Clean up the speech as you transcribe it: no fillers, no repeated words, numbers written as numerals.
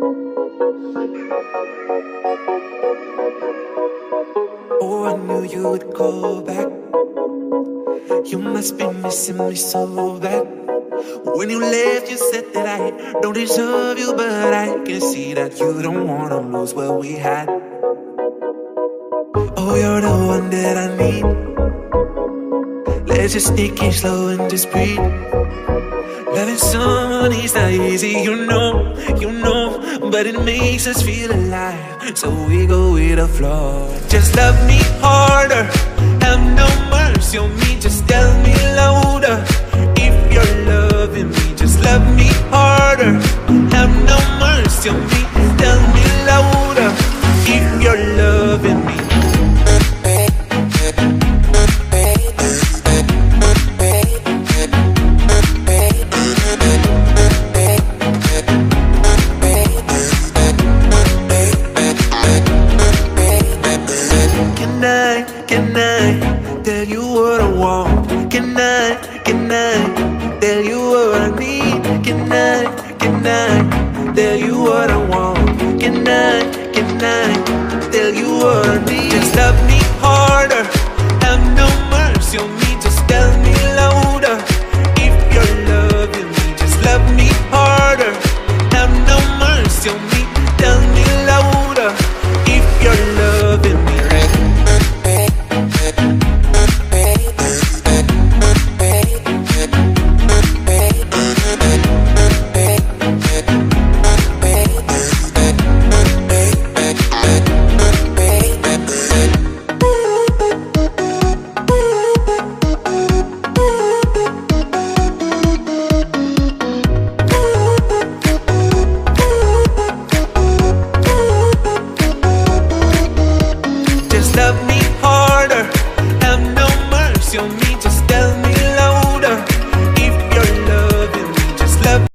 Oh, I knew you would call back. You must be missing me so bad. When you left, you said that I don't deserve you, but I can see that you don't wanna lose what we had. Oh, you're the one that I need. Let's just take it slow and just breathe. Loving someone is not easy, you know, but it makes us feel alive, so we go with the flow. Just love me harder, have no mercy on me, just tell me louder. If you're loving me, just love me harder, have no mercy on me, tell me louder. If you're loving me. Can I tell you what I want? Can I tell you what I need? Can I tell you what I want? Can I tell you what I need? Just love me